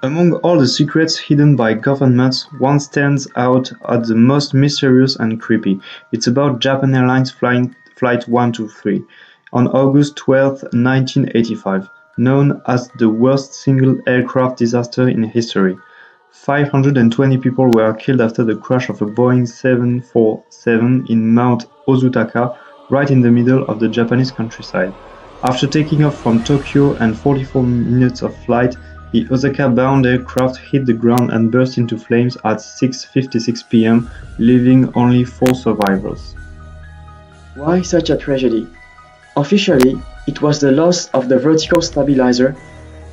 Among all the secrets hidden by governments, one stands out as the most mysterious and creepy. It's about Japan Airlines Flight 123 on August 12, 1985, known as the worst single aircraft disaster in history. 520 people were killed after the crash of a Boeing 747 in Mount Ozutaka, right in the middle of the Japanese countryside. After taking off from Tokyo and 44 minutes of flight, the Osaka-bound aircraft hit the ground and burst into flames at 6:56 p.m., leaving only 4 survivors. Why such a tragedy? Officially, it was the loss of the vertical stabilizer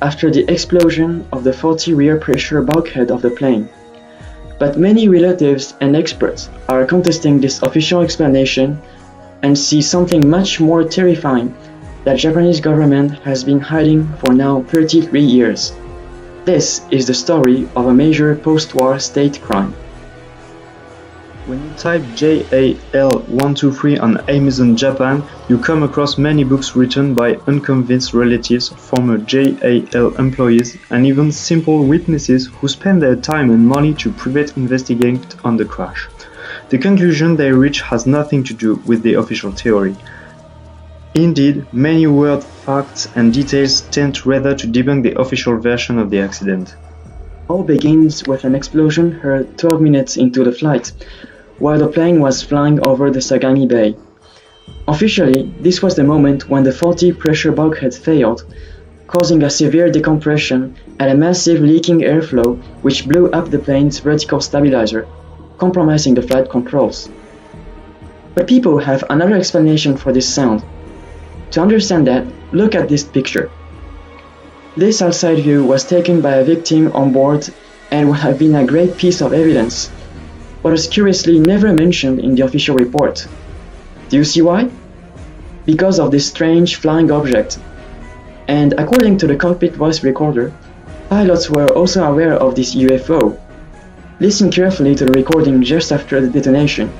after the explosion of the faulty rear pressure bulkhead of the plane. But many relatives and experts are contesting this official explanation and see something much more terrifying that Japanese government has been hiding for now 33 years. This is the story of a major post-war state crime. When you type JAL123 on Amazon Japan, you come across many books written by unconvinced relatives, former JAL employees, and even simple witnesses who spend their time and money to private investigate on the crash. The conclusion they reach has nothing to do with the official theory. Indeed, many weird facts and details tend rather to debunk the official version of the accident. All begins with an explosion heard 12 minutes into the flight, while the plane was flying over the Sagami Bay. Officially, this was the moment when the faulty pressure bulkhead failed, causing a severe decompression and a massive leaking airflow which blew up the plane's vertical stabilizer, compromising the flight controls. But people have another explanation for this sound. To understand that, look at this picture. This outside view was taken by a victim on board and would have been a great piece of evidence, but was curiously never mentioned in the official report. Do you see why? Because of this strange flying object. And according to the cockpit voice recorder, pilots were also aware of this UFO. Listen carefully to the recording just after the detonation.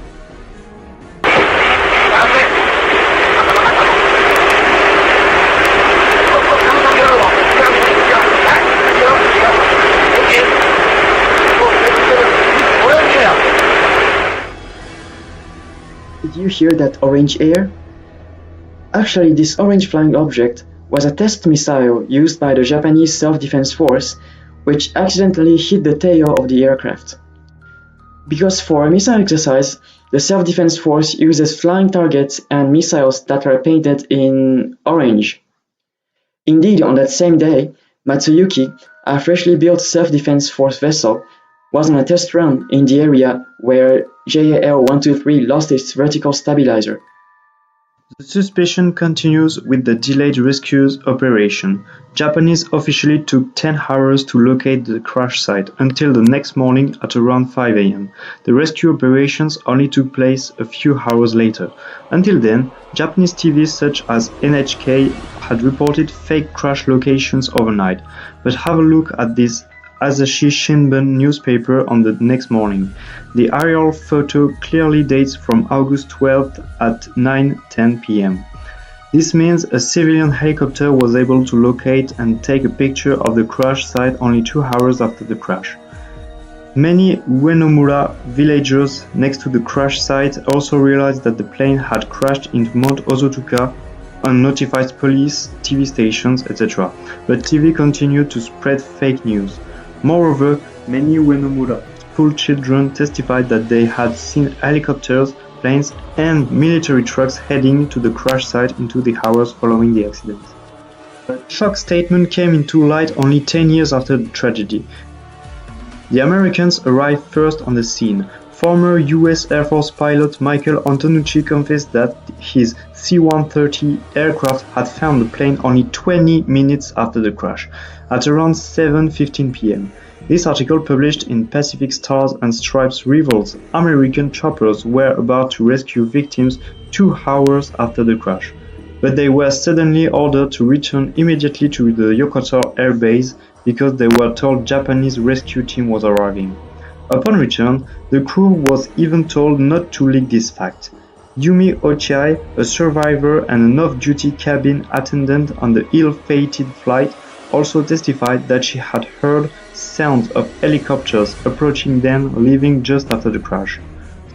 Did you hear that orange air? Actually, this orange flying object was a test missile used by the Japanese Self-Defense Force, which accidentally hit the tail of the aircraft. Because for a missile exercise, the Self-Defense Force uses flying targets and missiles that are painted in orange. Indeed, on that same day, Matsuyuki, a freshly built Self-Defense Force vessel, was on a test run in the area where JAL123 lost its vertical stabilizer. The suspicion continues with the delayed rescue operation. Japanese officially took 10 hours to locate the crash site until the next morning at around 5 a.m. The rescue operations only took place a few hours later. Until then, Japanese TVs such as NHK had reported fake crash locations overnight. But have a look at this Asahi Shimbun newspaper on the next morning. The aerial photo clearly dates from August 12th at 9:10 p.m. This means a civilian helicopter was able to locate and take a picture of the crash site only 2 hours after the crash. Many Uenomura villagers next to the crash site also realized that the plane had crashed into Mount Ozotuka and notified police, TV stations, etc. But TV continued to spread fake news. Moreover, many Uenomura school children testified that they had seen helicopters, planes, and military trucks heading to the crash site into the hours following the accident. A shock statement came into light only 10 years after the tragedy. The Americans arrived first on the scene. Former US Air Force pilot Michael Antonucci confessed that his C-130 aircraft had found the plane only 20 minutes after the crash, at around 7:15 p.m. This article, published in Pacific Stars and Stripes, reveals American choppers were about to rescue victims 2 hours after the crash, but they were suddenly ordered to return immediately to the Yokoto Air Base because they were told Japanese rescue team was arriving. Upon return, the crew was even told not to leak this fact. Yumi Ochiai, a survivor and an off-duty cabin attendant on the ill-fated flight, also testified that she had heard sounds of helicopters approaching them, leaving just after the crash.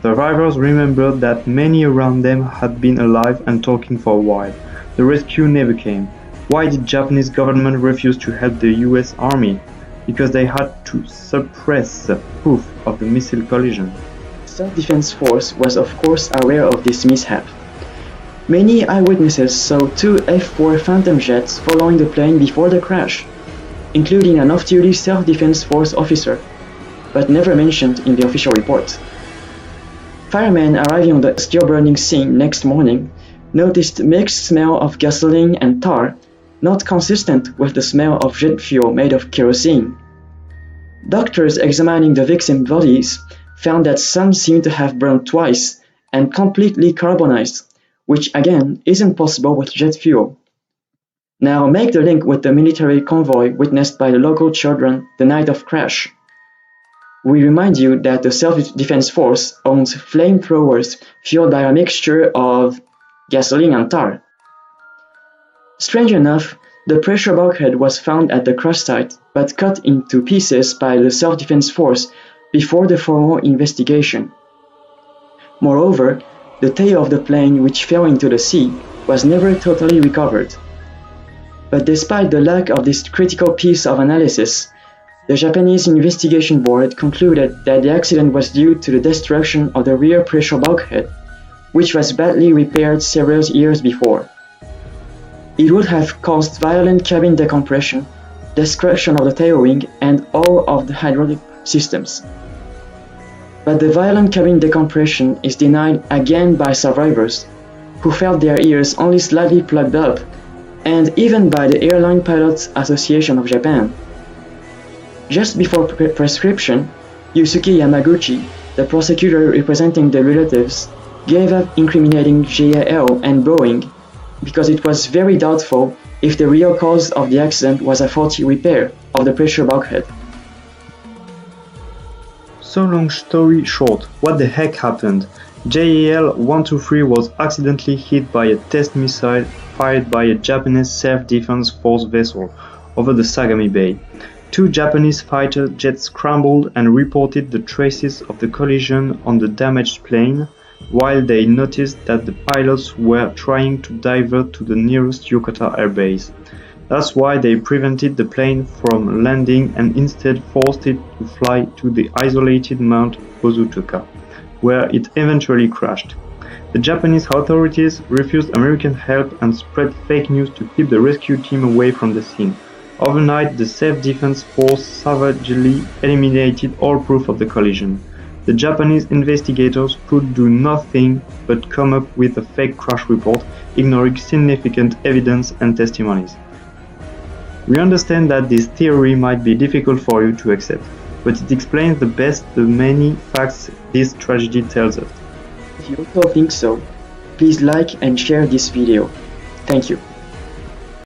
Survivors remembered that many around them had been alive and talking for a while. The rescue never came. Why did Japanese government refuse to help the US Army? Because they had to suppress the proof of the missile collision. Self-Defense Force was of course aware of this mishap. Many eyewitnesses saw two F-4 Phantom jets following the plane before the crash, including an off-duty Self-Defense Force officer, but never mentioned in the official report. Firemen arriving on the still-burning scene next morning noticed mixed smell of gasoline and tar, not consistent with the smell of jet fuel made of kerosene. Doctors examining the victims' bodies found that some seemed to have burned twice and completely carbonized, which again isn't possible with jet fuel. Now make the link with the military convoy witnessed by the local children the night of crash. We remind you that the Self-Defense Force owns flamethrowers fueled by a mixture of gasoline and tar. Strange enough, the pressure bulkhead was found at the crash site but cut into pieces by the Self-Defense Force before the formal investigation. Moreover, the tail of the plane which fell into the sea was never totally recovered. But despite the lack of this critical piece of analysis, the Japanese Investigation Board concluded that the accident was due to the destruction of the rear pressure bulkhead, which was badly repaired several years before. It would have caused violent cabin decompression, destruction of the tail wing, and all of the hydraulic systems. But the violent cabin decompression is denied again by survivors, who felt their ears only slightly plugged up, and even by the Airline Pilots Association of Japan. Just before prescription, Yusuke Yamaguchi, the prosecutor representing the relatives, gave up incriminating JAL and Boeing because it was very doubtful if the real cause of the accident was a faulty repair of the pressure bulkhead. So long story short, what the heck happened? JAL 123 was accidentally hit by a test missile fired by a Japanese self-defense force vessel over the Sagami Bay. Two Japanese fighter jets scrambled and reported the traces of the collision on the damaged plane, while they noticed that the pilots were trying to divert to the nearest Yokota airbase. That's why they prevented the plane from landing and instead forced it to fly to the isolated Mount Ozutoka, where it eventually crashed. The Japanese authorities refused American help and spread fake news to keep the rescue team away from the scene. Overnight, the Self-Defense Force savagely eliminated all proof of the collision. The Japanese investigators could do nothing but come up with a fake crash report, ignoring significant evidence and testimonies. We understand that this theory might be difficult for you to accept, but it explains the best the many facts this tragedy tells us. If you also think so, please like and share this video. Thank you.